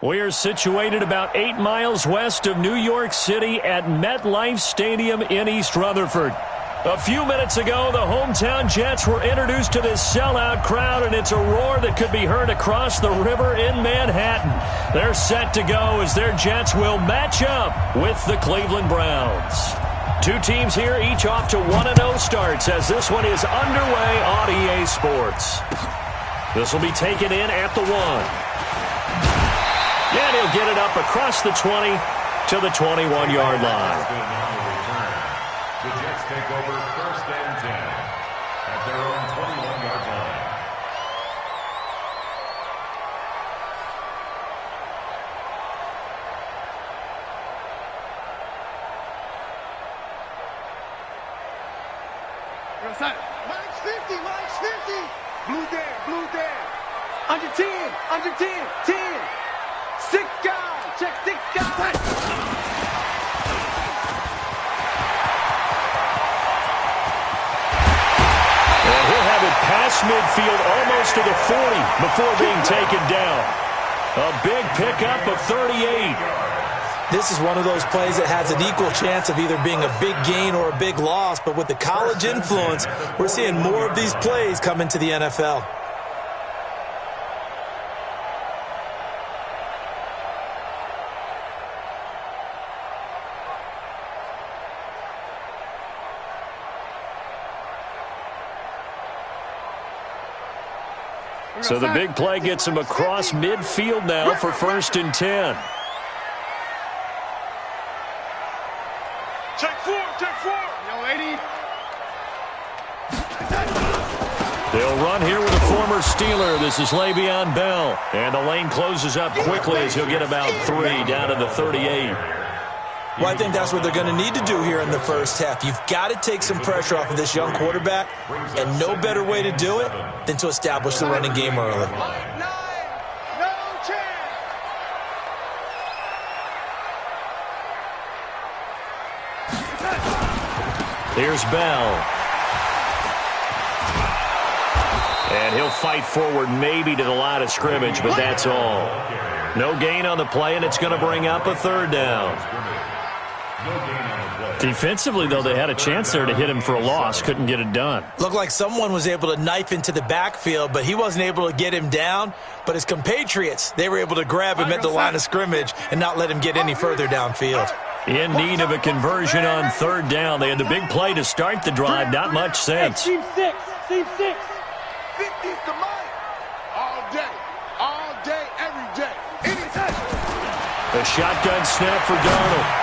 We are situated about 8 miles west of New York City at MetLife Stadium in East Rutherford. A few minutes ago, the hometown Jets were introduced to this sellout crowd, and it's a roar that could be heard across the river in Manhattan. They're set to go as their Jets will match up with the Cleveland Browns. Two teams here, each off to 1-0 starts as this one is underway on EA Sports. This will be taken in at the 1. And he'll get it up across the 20 to the 21-yard line. The Jets take over 1st and 10 at their own 21-yard line. Mike's 50, Mike's 50. Blue there. Under 10, 10. 6 guys, check 6 guys. And he'll have it past midfield almost to the 40 before being taken down. A big pickup of 38. This is one of those plays that has an equal chance of either being a big gain or a big loss, but with the college influence, we're seeing more of these plays come into the NFL. So the big play gets him across midfield now for 1st and 10. Check 4. Yo, 80. They'll run here with a former Steeler. This is Le'Veon Bell. And the lane closes up quickly as he'll get about 3 down to the 38. Well, I think that's what they're going to need to do here in the first half. You've got to take some pressure off of this young quarterback, and no better way to do it than to establish the running game early. No chance. Here's Bell. And he'll fight forward maybe to the line of scrimmage, but that's all. No gain on the play, and it's going to bring up a 3rd down. Defensively, though, they had a chance there to hit him for a loss. Couldn't get it done. Looked like someone was able to knife into the backfield, but he wasn't able to get him down. But his compatriots, they were able to grab him at the line of scrimmage and not let him get any further downfield. In need of a conversion on 3rd down. They had the big play to start the drive. Not much sense. Team 6. 50's the Mike. All day, every day. Anytime. A shotgun snap for Darnold.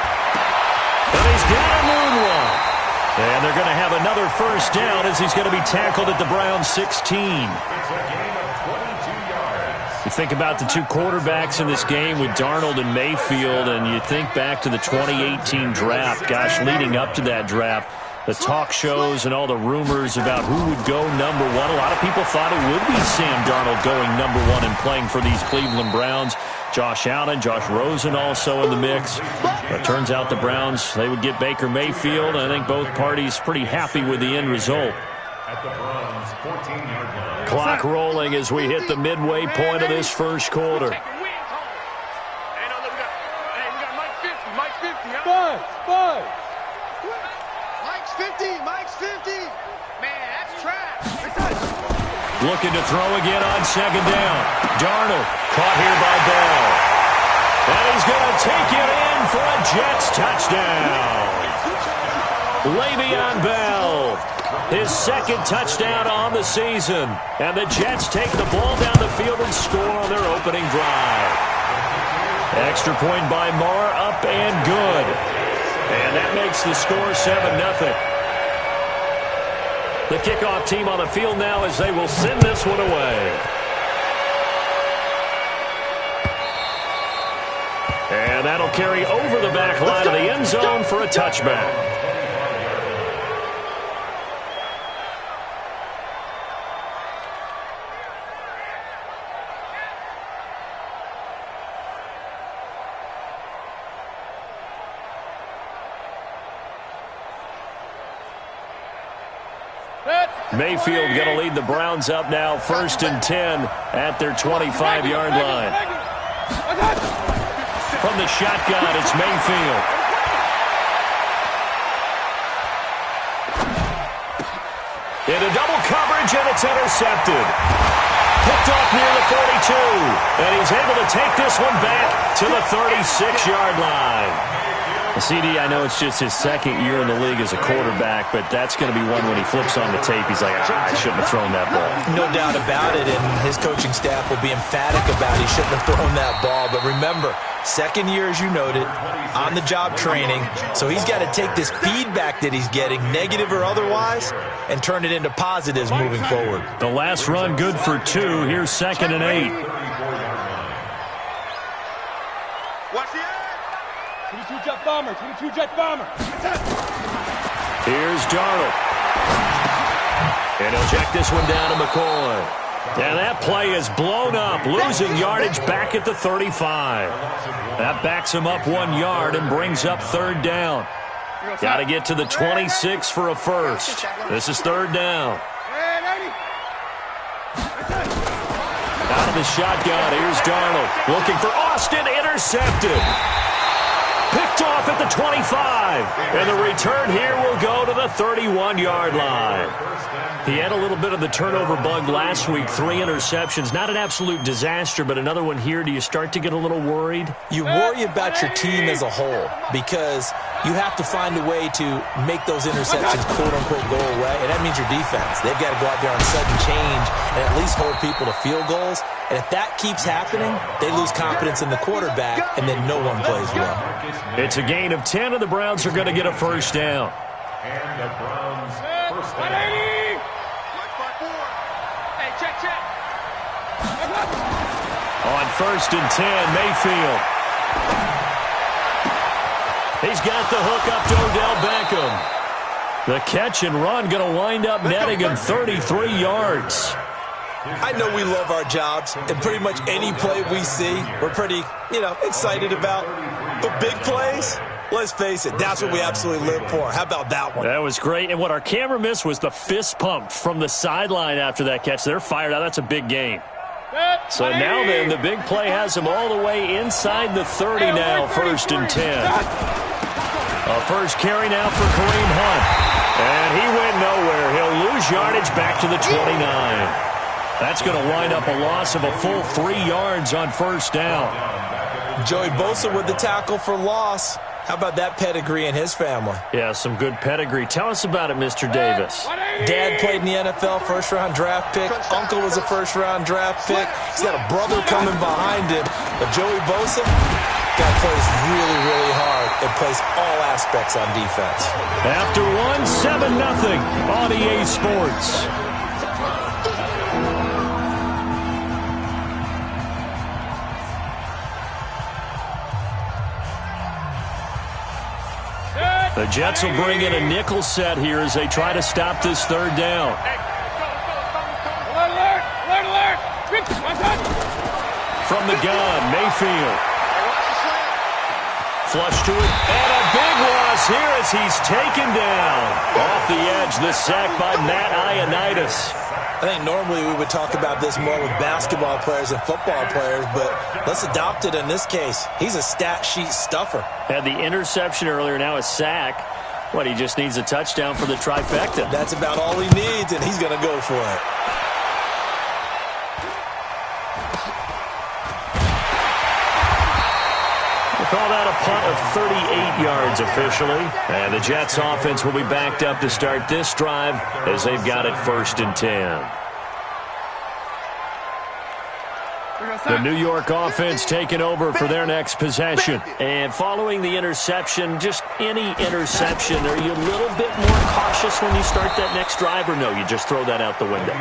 And he's got a moonwalk. And they're going to have another 1st down as he's going to be tackled at the Browns 16. It's a gain of 22 yards. You think about the two quarterbacks in this game with Darnold and Mayfield, and you think back to the 2018 draft. Gosh, leading up to that draft, the talk shows and all the rumors about who would go number 1. A lot of people thought it would be Sam Darnold going number 1 and playing for these Cleveland Browns. Josh Allen, Josh Rosen also in the mix. But it turns out the Browns, they would get Baker Mayfield. I think both parties pretty happy with the end result. At the Browns' 14-yard line. Clock rolling as we hit the midway point of this first quarter. Mike's 50, huh? Five. Mike's 50. Man, that's trash. Looking to throw again on 2nd down. Darnold caught here by Bell. And he's going to take it in for a Jets touchdown. Le'Veon Bell, his 2nd touchdown on the season. And the Jets take the ball down the field and score on their opening drive. Extra point by Marr, up and good. And that makes the score 7-0. The kickoff team on the field now as they will send this one away. And that'll carry over the back line of the end zone for a touchback. Mayfield going to lead the Browns up now, 1st and 10 at their 25-yard line. From the shotgun, it's Mayfield. Into double coverage, and it's intercepted. Picked off near the 42. And he's able to take this one back to the 36-yard line. CD, I know it's just his second year in the league as a quarterback, but that's going to be one when he flips on the tape. He's like, I shouldn't have thrown that ball. No doubt about it, and his coaching staff will be emphatic about he shouldn't have thrown that ball. But remember, second year, as you noted, on-the-job training, so he's got to take this feedback that he's getting, negative or otherwise, and turn it into positives moving forward. The last run good for 2. Here's 2nd and 8. Watch the 22-jet bomber, 22-jet bomber. Here's Darnold. And he'll check this one down to McCoy. And that play is blown up, losing yardage back at the 35. That backs him up 1 yard and brings up 3rd down. Got to get to the 26 for a first. This is 3rd down. Out of the shotgun, here's Darnold. Looking for Austin, intercepted. Picked off at the 25. And the return here will go to the 31-yard line. He had a little bit of the turnover bug last week. 3 interceptions. Not an absolute disaster, but another one here. Do you start to get a little worried? You worry about your team as a whole because you have to find a way to make those interceptions, quote-unquote, go away. And that means your defense. They've got to go out there on sudden change and at least hold people to field goals. And if that keeps happening, they lose confidence in the quarterback, and then no one plays well. It's a gain of 10, and the Browns are going to get a first down. And the Browns first down. Hey, check. On 1st and 10, Mayfield. He's got the hook up to Odell Beckham. The catch and run going to wind up netting him 33 yards. I know we love our jobs, and pretty much any play we see, we're pretty, excited about. But big plays, let's face it, that's what we absolutely live for. How about that one? That was great. And what our camera missed was the fist pump from the sideline after that catch. They're fired out. That's a big game. So now then, the big play has him all the way inside the 30 now, 1st and 10. A first carry now for Kareem Hunt. And he went nowhere. He'll lose yardage back to the 29. That's going to wind up a loss of a full 3 yards on 1st down. Joey Bosa with the tackle for loss. How about that pedigree in his family? Yeah, some good pedigree. Tell us about it, Mr. Davis. Dad played in the NFL, first-round draft pick. Uncle was a first-round draft pick. He's got a brother coming behind him. But Joey Bosa, guy plays really, really hard and plays all aspects on defense. After 7-0 on EA Sports. The Jets will bring in a nickel set here as they try to stop this 3rd down. Alert! From the gun, Mayfield. Flush to it, and a big loss here as he's taken down. Off the edge, the sack by Matt Ioannidis. I think normally we would talk about this more with basketball players and football players, but let's adopt it in this case. He's a stat sheet stuffer. Had the interception earlier, now a sack. What, he just needs a touchdown for the trifecta. That's about all he needs, and he's going to go for it. We'll call that a punt of 38 yards officially. And the Jets offense will be backed up to start this drive as they've got it 1st and 10. The New York offense taking over for their next possession. And following the interception, just any interception, are you a little bit more cautious when you start that next drive, or no, you just throw that out the window?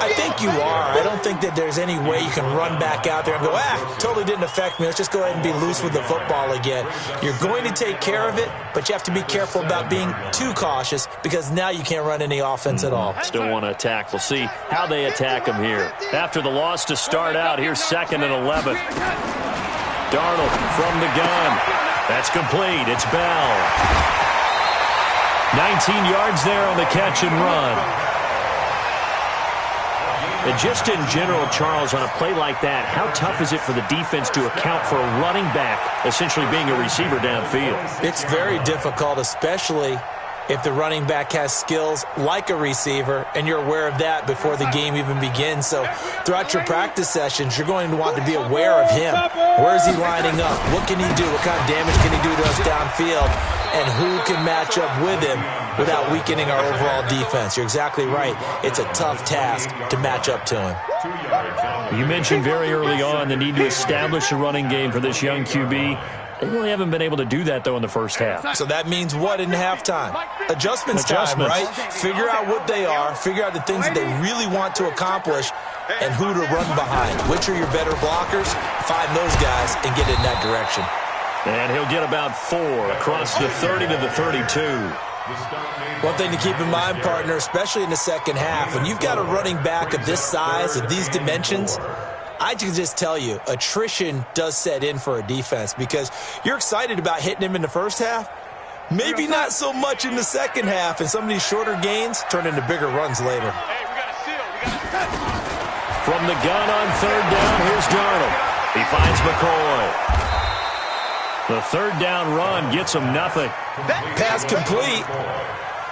I think you are. I don't think that there's any way you can run back out there and go, totally didn't affect me. Let's just go ahead and be loose with the football again. You're going to take care of it, but you have to be careful about being too cautious because now you can't run any offense at all. Still want to attack. We'll see how they attack him here. After the loss to start out, here's 2nd and 11. Darnold from the gun. That's complete. It's Bell. 19 yards there on the catch and run. And just in general, Charles, on a play like that, how tough is it for the defense to account for a running back essentially being a receiver downfield? It's very difficult, especially if the running back has skills like a receiver, and you're aware of that before the game even begins. So throughout your practice sessions, you're going to want to be aware of him. Where is he lining up? What can he do? What kind of damage can he do to us downfield? And who can match up with him without weakening our overall defense? You're exactly right. It's a tough task to match up to him. You mentioned very early on the need to establish a running game for this young QB. They really haven't been able to do that, though, in the first half. So that means what in halftime? Adjustments time, right? Figure out what they are, figure out the things that they really want to accomplish, and who to run behind. Which are your better blockers? Find those guys and get in that direction. And he'll get about 4 across the 30 to the 32. One thing to keep in mind, partner, especially in the second half, when you've got a running back of this size, of these dimensions, I can just tell you, attrition does set in for a defense because you're excited about hitting him in the first half. Maybe not so much in the second half, and some of these shorter gains turn into bigger runs later. Hey, we got a seal. We got a set. From the gun on third down, here's Darnold. He finds McCoy. The third down run gets him nothing. Pass complete,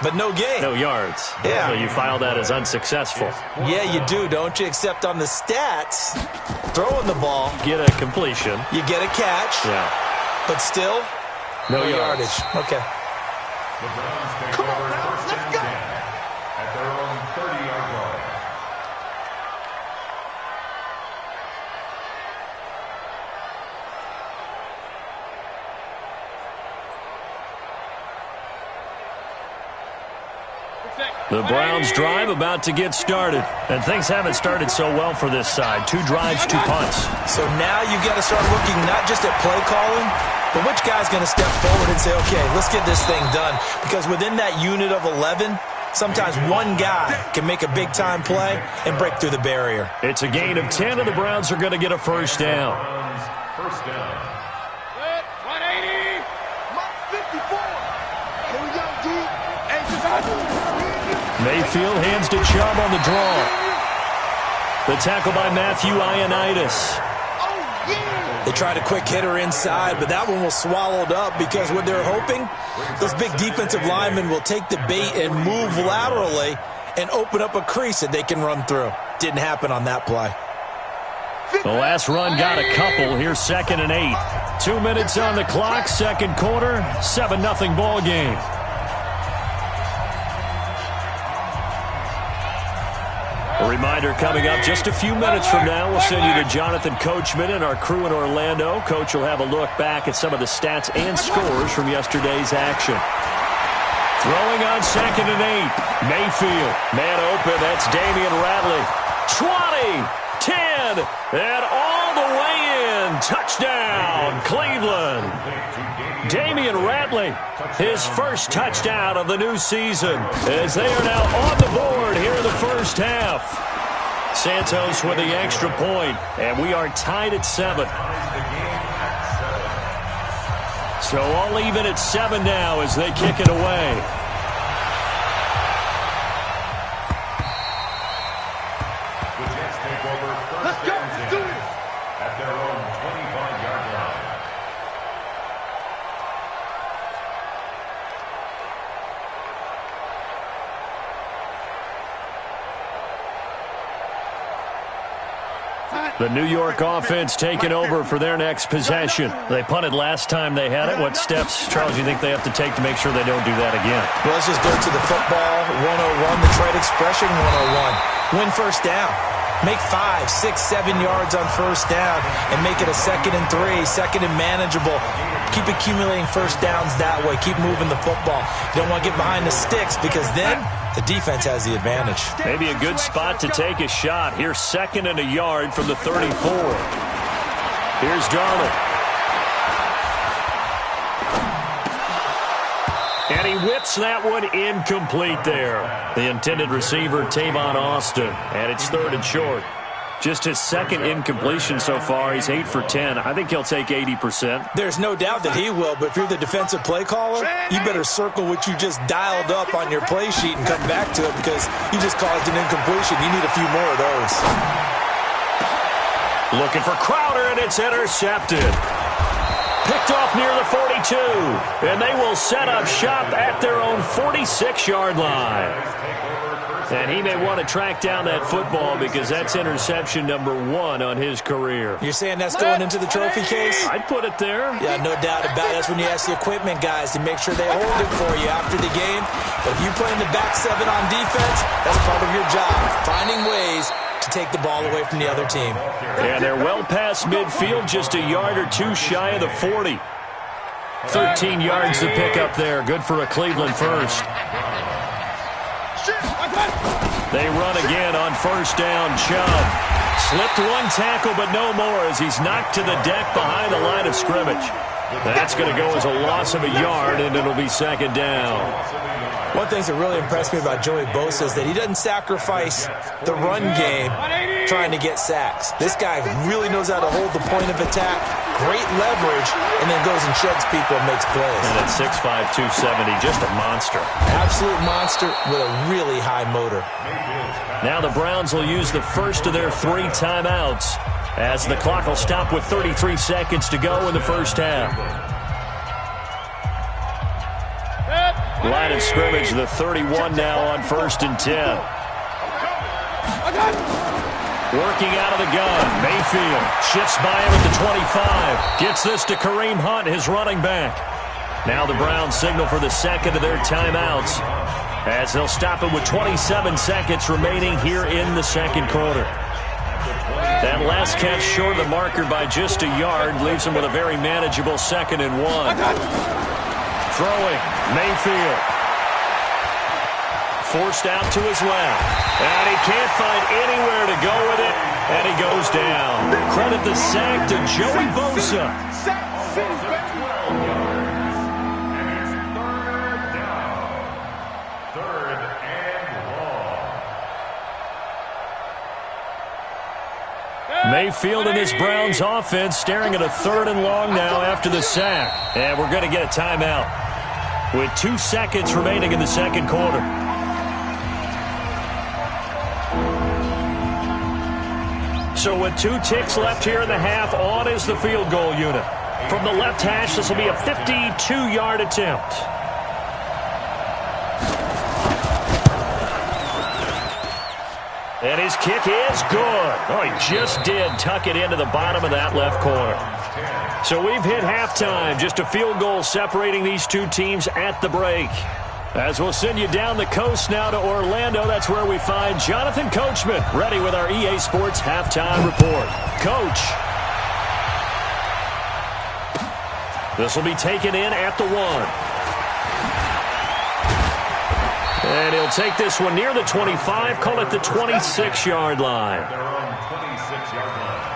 but no gain. No yards. Yeah. So you file that as unsuccessful. Yeah, you do, don't you? Except on the stats, throwing the ball, Get a completion. you get a catch, Yeah. but still, No yardage. Okay. The Browns take over first and 10 at their own 30-yard line. The Browns drive about to get started. And things haven't started so well for this side. 2 drives, 2 punts. So now you've got to start looking not just at play calling, but which guy's going to step forward and say, okay, let's get this thing done. Because within that unit of 11, sometimes one guy can make a big-time play and break through the barrier. It's a gain of 10, and the Browns are going to get a first down. First down. Good. 180. Mark 54. Here we go, D. Mayfield hands to Chubb on the draw. The tackle by Matthew Ioannidis. They tried a quick hitter inside, but that one was swallowed up because what they're hoping, those big defensive linemen will take the bait and move laterally and open up a crease that they can run through. Didn't happen on that play. The last run got a couple. Here's 2nd and 8. 2 minutes on the clock, second quarter, 7-0 ball game. A reminder coming up just a few minutes from now, we'll send you to Jonathan Coachman and our crew in Orlando. Coach will have a look back at some of the stats and scores from yesterday's action. Throwing on 2nd and 8. Mayfield, man open, that's Damian Ratley. 20, 10, and all the way in. Touchdown, Cleveland. Damian Ratley, his first touchdown of the new season, as they are now on the board here in the first half. Santos with the extra point, and we are tied at 7. So all even at 7 now as they kick it away. The Jets take over first and 10 at their own 25-yard line. The New York offense taking over for their next possession. They punted last time they had it. What steps, Charles, do you think they have to take to make sure they don't do that again? Well, let's just go to the football 101, the trade expression 101. Win first down. Make 5, 6, 7 yards on first down and make it a 2nd and 3, 2nd and manageable. Keep accumulating first downs that way. Keep moving the football. You don't want to get behind the sticks because then the defense has the advantage. Maybe a good spot to take a shot. Here's 2nd and a yard from the 34. Here's Darnold. And he whips that one incomplete there. The intended receiver, Tavon Austin. And it's 3rd and short. Just his second incompletion so far. He's 8 for 10. I think he'll take 80%. There's no doubt that he will, but if you're the defensive play caller, you better circle what you just dialed up on your play sheet and come back to it because you just caused an incompletion. You need a few more of those. Looking for Crowder, and it's intercepted. Picked off near the 42, and they will set up shop at their own 46-yard line. And he may want to track down that football because that's interception number 1 on his career. You're saying that's going into the trophy case? I'd put it there. Yeah, no doubt about it. That's when you ask the equipment guys to make sure they hold it for you after the game. But if you play in the back 7 on defense, that's part of your job, finding ways to take the ball away from the other team. And they're well past midfield, just a yard or 2 shy of the 40. 13 yards to pick up there. Good for a Cleveland first. They run again on first down. Chubb slipped 1 tackle, but no more as he's knocked to the deck behind the line of scrimmage. That's going to go as a loss of a yard, and it'll be second down. One thing that really impressed me about Joey Bosa is that he doesn't sacrifice the run game trying to get sacks. This guy really knows how to hold the point of attack, great leverage, and then goes and sheds people and makes plays. And at 6'5", 270, just a monster. Absolute monster with a really high motor. Now the Browns will use the first of their 3 timeouts as the clock will stop with 33 seconds to go in the first half. Line of scrimmage, the 31 now on first and 10. Working out of the gun. Mayfield shifts by him at the 25. Gets this to Kareem Hunt, his running back. Now the Browns signal for the second of their timeouts as they'll stop it with 27 seconds remaining here in the second quarter. That last catch short of the marker by just a yard leaves him with a very manageable 2nd and 1. Throwing, Mayfield. Forced out to his left. And he can't find anywhere to go with it. And he goes down. Credit the sack to Joey Bosa. Mayfield and his Browns offense staring at a 3rd and long now after the sack. And we're going to get a timeout with 2 seconds remaining in the second quarter. So with 2 ticks left here in the half, on is the field goal unit. From the left hash, this will be a 52-yard attempt. And his kick is good. Oh, he just did tuck it into the bottom of that left corner. So we've hit halftime. Just a field goal separating these 2 teams at the break. As we'll send you down the coast now to Orlando, that's where we find Jonathan Coachman, ready with our EA Sports halftime report. Coach. This will be taken in at the 1. And he'll take this one near the 25, call it the 26-yard line. Their own 26-yard line.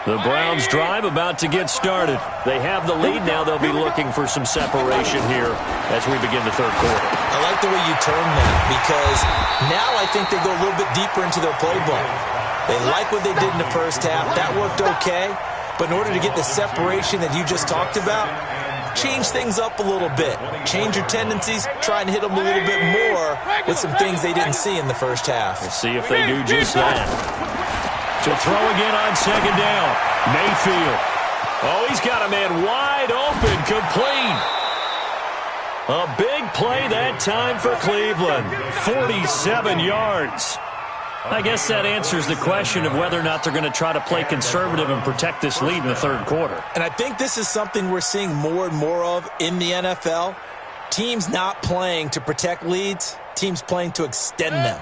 The Browns drive about to get started. They have the lead now. They'll be looking for some separation here as we begin the third quarter. I like the way you term that because now I think they go a little bit deeper into their playbook. They like what they did in the first half. That worked okay. But in order to get the separation that you just talked about, change things up a little bit. Change your tendencies. Try and hit them a little bit more with some things they didn't see in the first half. We'll see if they do just that. To throw again on second down. Mayfield. Oh, he's got a man wide open, complete. A big play that time for Cleveland. 47 yards. I guess that answers the question of whether or not they're going to try to play conservative and protect this lead in the third quarter. And I think this is something we're seeing more and more of in the NFL. Teams not playing to protect leads, teams playing to extend them.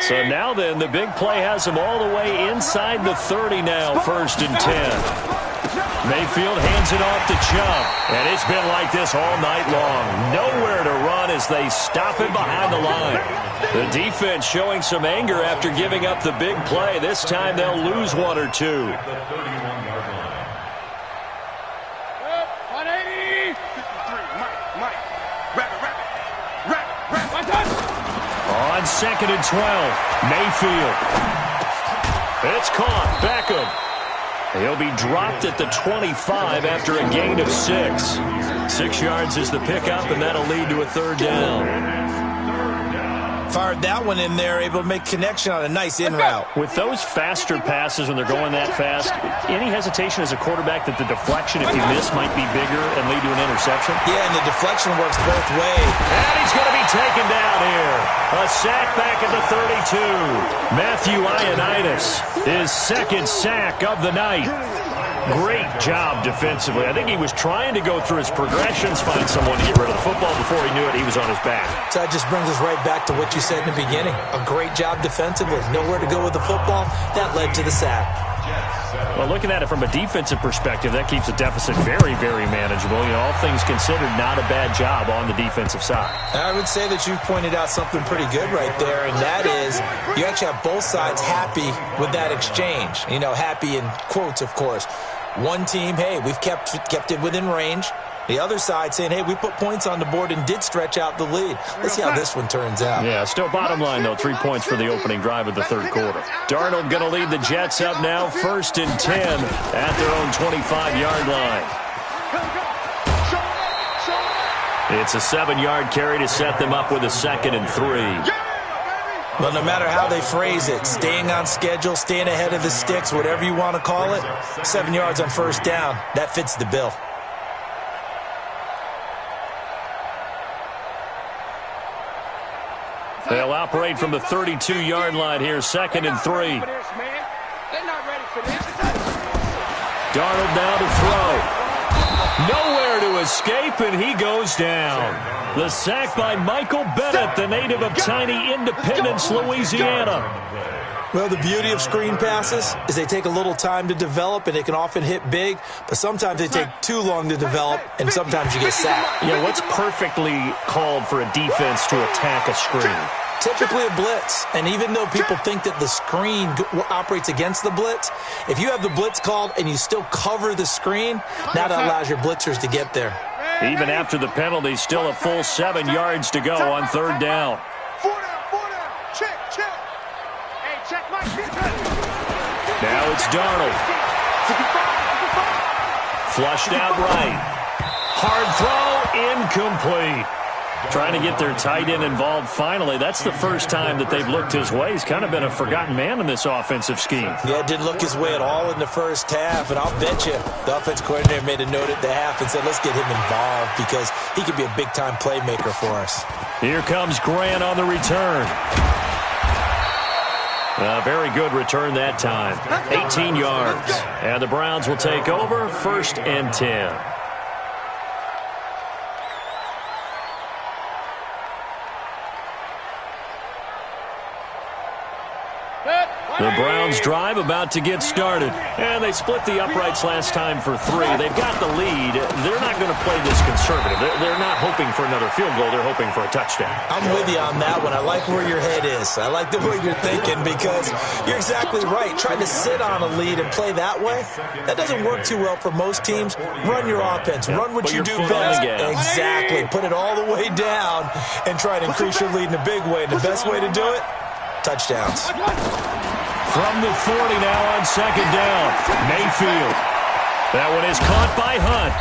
So now then, the big play has him all the way inside the 30 now, first and 10. Mayfield hands it off to Chubb. And it's been like this all night long. Nowhere to run as they stop him behind the line. The defense showing some anger after giving up the big play. This time they'll lose one or two. 180. 53. Mike. On 2nd and 12, Mayfield. It's caught. Beckham. He'll be dropped at the 25 after a gain of 6. 6 yards is the pickup, and that'll lead to a 3rd down. Fired that one in there, able to make connection on a nice in route. With those faster passes when they're going that fast, any hesitation as a quarterback that the deflection, if you miss, might be bigger and lead to an interception? Yeah, and the deflection works both ways. And he's going to be taken down here. A sack back at the 32. Matthew Ioannidis, his 2nd sack of the night. Great job defensively. I think he was trying to go through his progressions, find someone to get rid of the football. Before he knew it, he was on his back. So that just brings us right back to what you said in the beginning. A great job defensively. Nowhere to go with the football. That led to the sack. Well, looking at it from a defensive perspective, that keeps the deficit very, very manageable. You know, all things considered, not a bad job on the defensive side. I would say that you've pointed out something pretty good right there, and that is you actually have both sides happy with that exchange. You know, happy in quotes, of course. One team, hey, we've kept it within range. The other side saying, hey, we put points on the board and did stretch out the lead. Let's see how this one turns out. Yeah, still bottom line, though, 3 points for the opening drive of the 3rd quarter. Darnold going to lead the Jets up now, 1st and 10 at their own 25-yard line. It's a 7-yard carry to set them up with a 2nd and 3. Well, no matter how they phrase it, staying on schedule, staying ahead of the sticks, whatever you want to call it, 7 yards on 1st down, that fits the bill. They'll operate from the 32-yard line here, 2nd and 3. Darnold now to throw. Nowhere to escape, and he goes down. The sack by Michael Bennett, the native of tiny Independence, Louisiana. Well, the beauty of screen passes is they take a little time to develop, and they can often hit big, but sometimes they take too long to develop, and sometimes you get sacked. Yeah, what's perfectly called for a defense to attack a screen? Typically a blitz, and even though people think that the screen operates against the blitz, if you have the blitz called and you still cover the screen, now that allows your blitzers to get there. Even after the penalty, still a full 7 yards to go on 3rd down. 4 down. Check. Hey, check my defense. Now it's Darnold. Flushed out right. Hard throw, incomplete. Trying to get their tight end involved finally. That's the first time that they've looked his way. He's kind of been a forgotten man in this offensive scheme. Yeah, it didn't look his way at all in the first half, and I'll bet you the offense coordinator made a note at the half and said, let's get him involved because he could be a big-time playmaker for us. Here comes Grant on the return. A very good return that time. 18 yards. And the Browns will take over, 1st and 10. The Browns drive about to get started. And they split the uprights last time for 3. They've got the lead. They're not going to play this conservative. They're not hoping for another field goal. They're hoping for a touchdown. I'm with you on that one. I like where your head is. I like the way you're thinking because you're exactly right. Trying to sit on a lead and play that way, that doesn't work too well for most teams. Run your offense. Run what you do best. Exactly. Put it all the way down and try to increase your lead in a big way. And the best way to do it, touchdowns. From the 40 now on 2nd down, Mayfield. That one is caught by Hunt.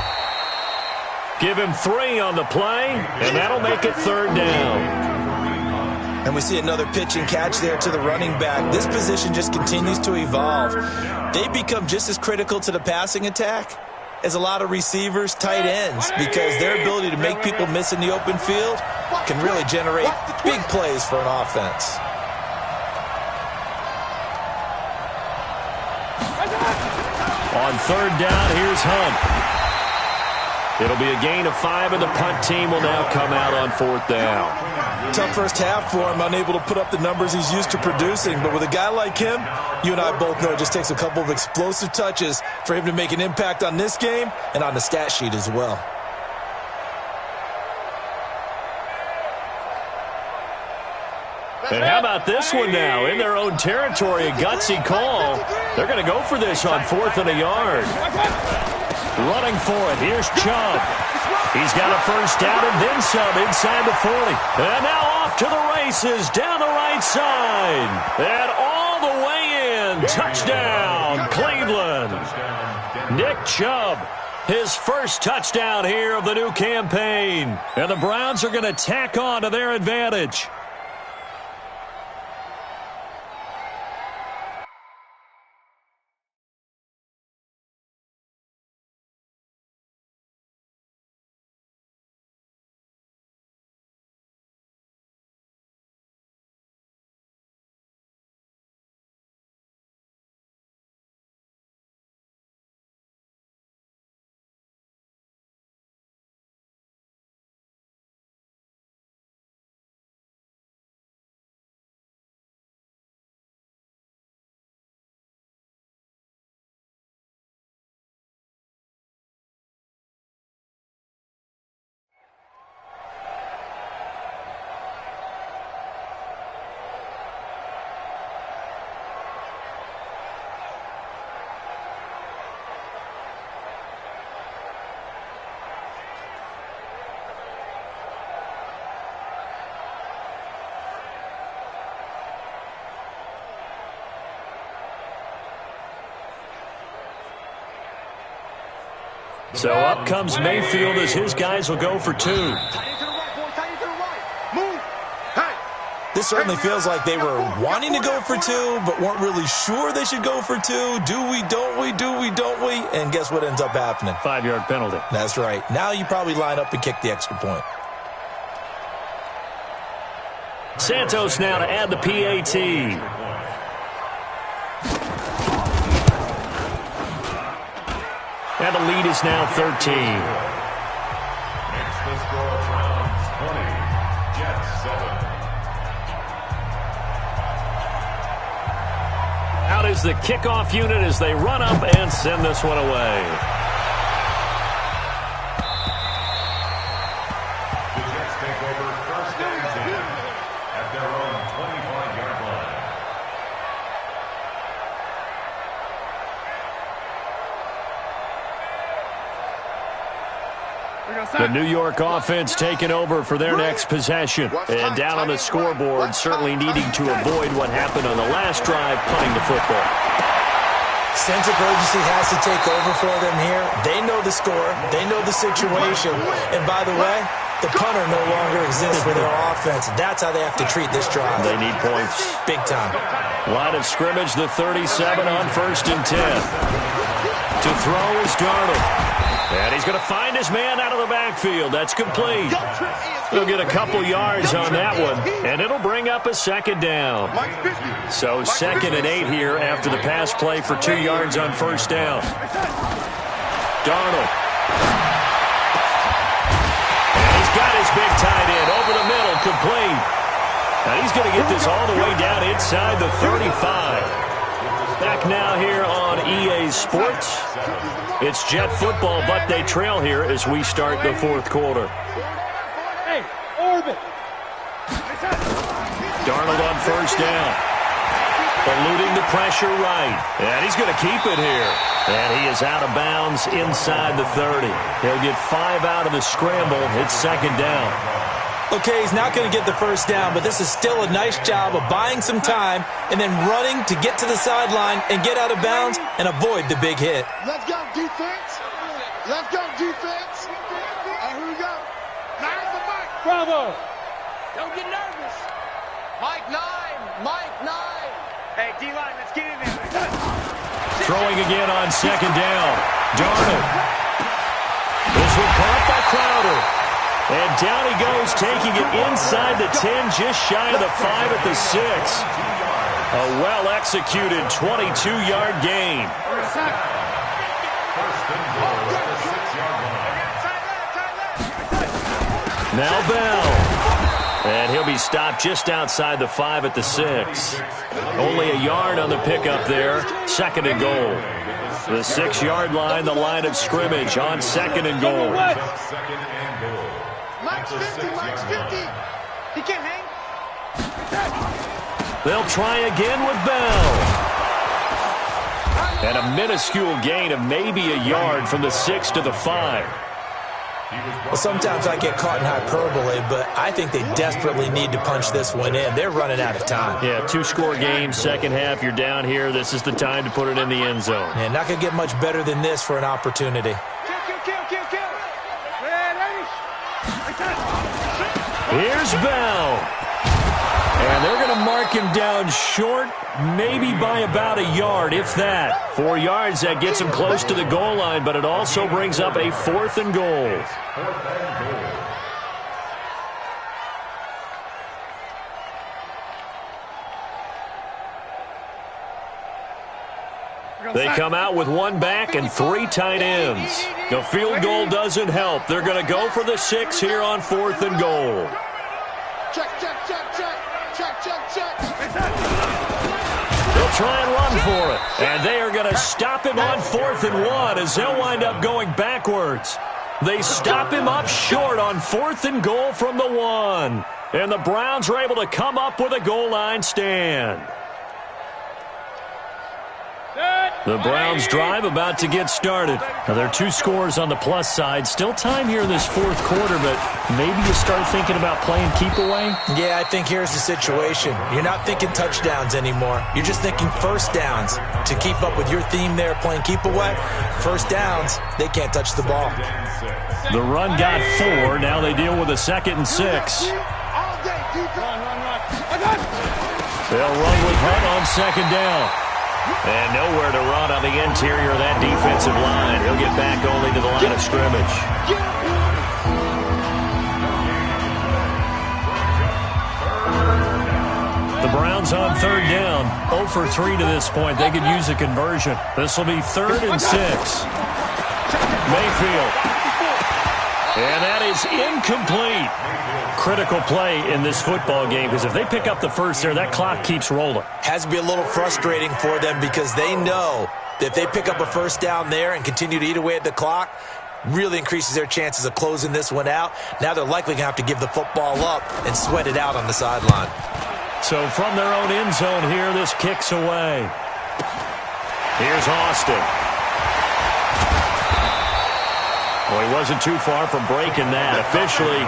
Give him 3 on the play, and that'll make it 3rd down. And we see another pitch and catch there to the running back. This position just continues to evolve. They become just as critical to the passing attack as a lot of receivers, tight ends, because their ability to make people miss in the open field can really generate big plays for an offense. On 3rd down, here's Hunt. It'll be a gain of 5, and the punt team will now come out on 4th down. Tough first half for him, unable to put up the numbers he's used to producing. But with a guy like him, you and I both know it just takes a couple of explosive touches for him to make an impact on this game and on the stat sheet as well. And how about this one now? In their own territory, a gutsy call. They're going to go for this on 4th and a yard. Running for it. Here's Chubb. He's got a first down and then some inside the 40. And now off to the races down the right side. And all the way in. Touchdown, Cleveland. Nick Chubb, his first touchdown here of the new campaign. And the Browns are going to tack on to their advantage. So up comes Mayfield as his guys will go for 2. This certainly feels like they were wanting to go for 2, but weren't really sure they should go for 2. Do we, don't we, do we, don't we? And guess what ends up happening? 5-yard penalty. That's right. Now you probably line up and kick the extra point. Santos now to add the PAT. And the lead is now 13. Makes the score Browns 20, Jets 7. Out is the kickoff unit as they run up and send this one away. The Jets take over 1st and 10 at their own 25-yard line. The New York offense taking over for their next possession. And down on the scoreboard, certainly needing to avoid what happened on the last drive, punting the football. Sense of urgency has to take over for them here. They know the score. They know the situation. And by the way, the punter no longer exists for their offense. That's how they have to treat this drive. They need points. Big time. Line of scrimmage, the 37 on 1st and 10. To throw is Darnold. And he's going to find his man out of the backfield. That's complete. He'll get a couple yards on that one, and it'll bring up a 2nd down. So 2nd and 8 here after the pass play for 2 yards on 1st down. Darnold. And he's got his big tight end over the middle, complete. And he's going to get this all the way down inside the 35. Back now here on EA Sports. It's Jet football, but they trail here as we start the 4th quarter. Hey, orbit. Darnold on 1st down. Eluding the pressure right. And he's going to keep it here. And he is out of bounds inside the 30. He'll get 5 out of the scramble. It's 2nd down. Okay, he's not going to get the 1st down, but this is still a nice job of buying some time and then running to get to the sideline and get out of bounds and avoid the big hit. Let's go, defense. Let's go, defense. Here we go. Nine the Mike. Bravo. Don't get nervous. Mike 9. Mike 9. Hey, D-line, let's get in there. Throwing again on 2nd down. Darnold. This one caught by Crowder. And down he goes, taking it inside the 10, just shy of the 5 at the 6. A well-executed 22-yard gain. Now Bell. And he'll be stopped just outside the 5 at the 6. Only a yard on the pickup there. 2nd and goal. The 6-yard line, the line of scrimmage on 2nd and goal. Mike's 50, Mike's 50. He can't hang. They'll try again with Bell. And a minuscule gain of maybe a yard from the 6 to the 5. Well, sometimes I get caught in hyperbole, but I think they desperately need to punch this one in. They're running out of time. Yeah, 2-score game, second half, you're down here. This is the time to put it in the end zone. And not going to get much better than this for an opportunity. Here's Bell. And they're going to mark him down short, maybe by about a yard, if that. 4 yards, that gets him close to the goal line, but it also brings up a 4th and goal. They come out with 1 back and 3 tight ends. The field goal doesn't help. They're going to go for the 6 here on 4th and goal. Check, check, check, check. Check, check, check. They'll try and run for it. And they are going to stop him on 4th and 1 as they'll wind up going backwards. They stop him up short on 4th and goal from the 1. And the Browns are able to come up with a goal line stand. The Browns drive about to get started. Now, there are 2 scores on the plus side. Still time here in this 4th quarter, but maybe you start thinking about playing keep away? Yeah, I think here's the situation. You're not thinking touchdowns anymore. You're just thinking first downs. To keep up with your theme there, playing keep away, first downs, they can't touch the ball. The run got 4. Now they deal with a 2nd and 6. They'll run with Hunt on 2nd down. And nowhere to run on the interior of that defensive line. He'll get back only to the line of scrimmage. The Browns on 3rd down. 0 for 3 to this point. They could use a conversion. This will be 3rd and 6. Mayfield. And that is incomplete. Critical play in this football game because if they pick up the first there, that clock keeps rolling. Has to be a little frustrating for them because they know that if they pick up a first down there and continue to eat away at the clock, really increases their chances of closing this one out. Now they're likely going to have to give the football up and sweat it out on the sideline. So from their own end zone here, this kicks away. Here's Austin. Well, he wasn't too far from breaking that. Officially,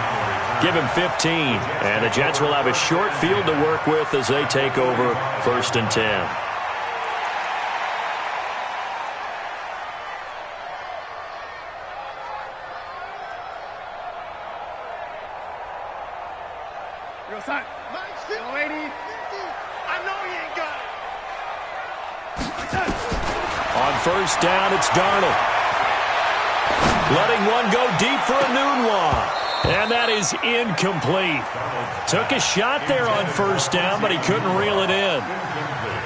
give him 15. And the Jets will have a short field to work with as they take over 1st and 10. Real side. Young lady. I know he ain't got it. On 1st down, it's Darnold. Letting one go deep for Enunwa. And that is incomplete. Took a shot there on 1st down, but he couldn't reel it in.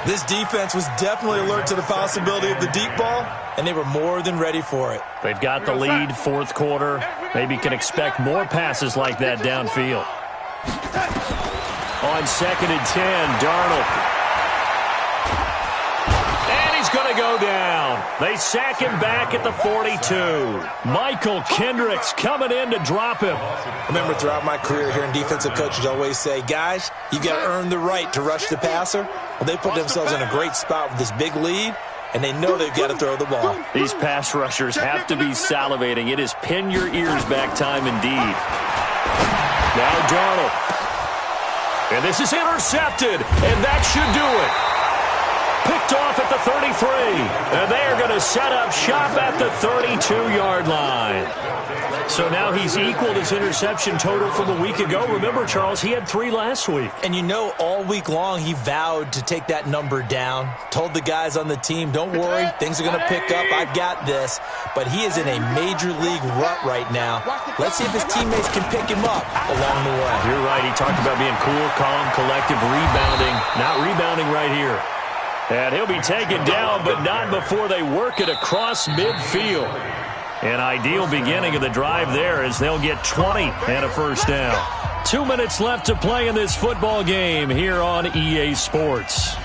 This defense was definitely alert to the possibility of the deep ball, and they were more than ready for it. They've got the lead, 4th quarter. Maybe can expect more passes like that downfield. On 2nd and 10, Darnold. Going to go down. They sack him back at the 42. Michael Kendricks coming in to drop him. Remember, throughout my career here in defensive coaches always say, guys, you got to earn the right to rush the passer. Well, they put themselves in a great spot with this big lead, and they know they've got to throw the ball. These pass rushers have to be salivating. It is pin your ears back time indeed. Now Darnold. And this is intercepted, and that should do it. Picked off at the 33, and they are going to set up shop at the 32-yard line. So now he's equaled his interception total from a week ago. Remember, Charles, he had 3 last week. And you know, all week long he vowed to take that number down. Told the guys on the team, don't worry, things are going to pick up. I've got this. But he is in a major league rut right now. Let's see if his teammates can pick him up along the way. You're right. He talked about being cool, calm, collective, rebounding. Not rebounding right here. And he'll be taken down, but not before they work it across midfield. An ideal beginning of the drive there as they'll get 20 and a 1st down. 2 minutes left to play in this football game here on EA Sports.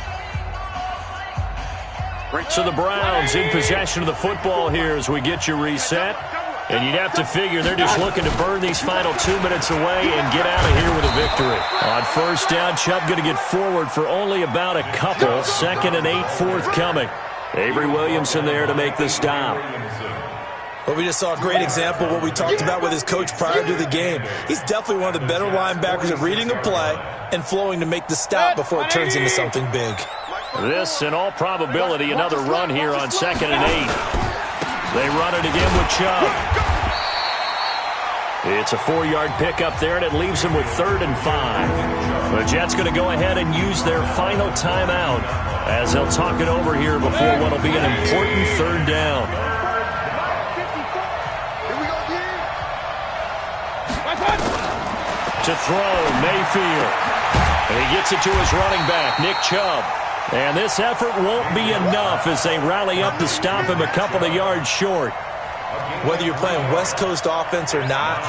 So the Browns in possession of the football here as we get you reset. And you'd have to figure they're just looking to burn these final 2 minutes away and get out of here with a victory. On first down, Chubb going to get forward for only about a couple. 2nd and 8 forthcoming. Avery Williamson there to make the stop. Well, we just saw a great example of what we talked about with his coach prior to the game. He's definitely one of the better linebackers at reading a play and flowing to make the stop before it turns into something big. This, in all probability, another run here on 2nd and 8. They run it again with Chubb. It's a 4-yard pickup there, and it leaves them with 3rd and 5. The Jets going to go ahead and use their final timeout as they'll talk it over here before what will be an important 3rd down. To throw, Mayfield. And he gets it to his running back, Nick Chubb. And this effort won't be enough as they rally up to stop him a couple of yards short. Whether you're playing West Coast offense or not,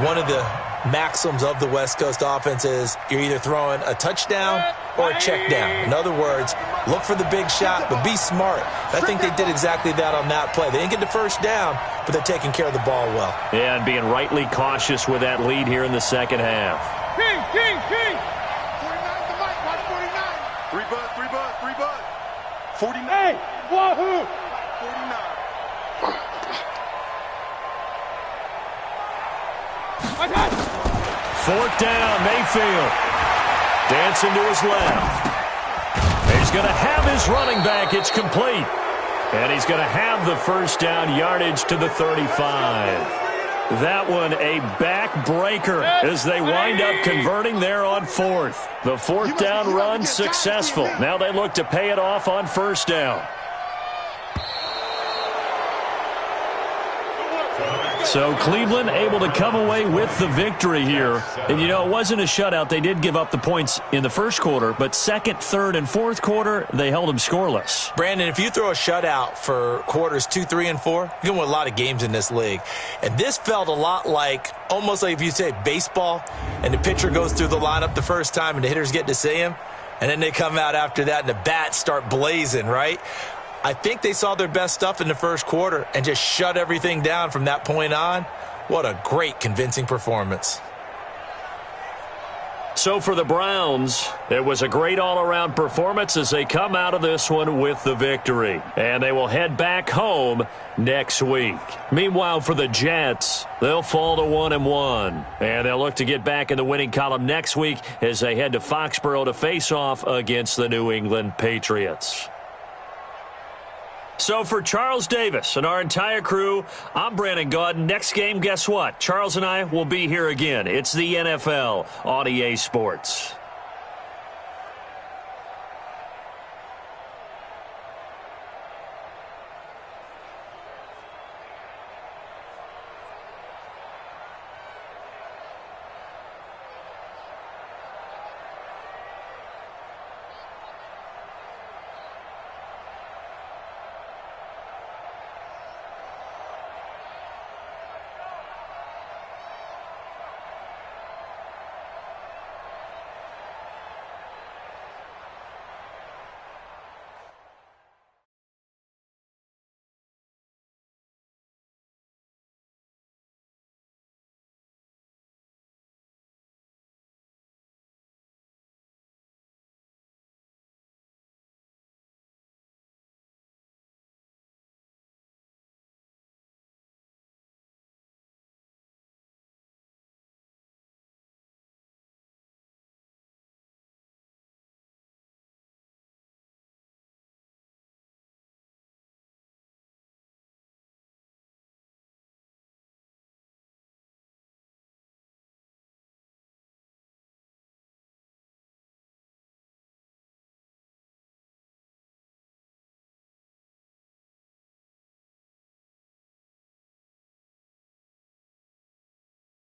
one of the maxims of the West Coast offense is you're either throwing a touchdown or a check down. In other words, look for the big shot, but be smart. I think they did exactly that on that play. They didn't get the first down, but they're taking care of the ball well. Yeah, and being rightly cautious with that lead here in the second half. King. 49 to Mike, watch 49. 3 bud. 49. Hey, wahoo! 49. Fourth down, Mayfield. Dancing to his left. He's going to have his running back. It's complete. And he's going to have the first down yardage to the 35. That one a backbreaker as they wind up converting there on 4th. The 4th down run successful. Now they look to pay it off on first down. So Cleveland able to come away with the victory here. And, you know, it wasn't a shutout. They did give up the points in the first quarter, but 2nd, 3rd, and 4th quarter, they held them scoreless. Brandon, if you throw a shutout for quarters 2, 3, and 4, you're going to win a lot of games in this league. And this felt a lot like, almost like if you say baseball, and the pitcher goes through the lineup the first time and the hitters get to see him, and then they come out after that and the bats start blazing, right? I think they saw their best stuff in the first quarter and just shut everything down from that point on. What a great, convincing performance. So for the Browns, it was a great all-around performance as they come out of this one with the victory. And they will head back home next week. Meanwhile, for the Jets, they'll fall to 1-1. And they'll look to get back in the winning column next week as they head to Foxborough to face off against the New England Patriots. So for Charles Davis and our entire crew, I'm Brandon Gaudin. Next game, guess what? Charles and I will be here again. It's the NFL on EA Sports.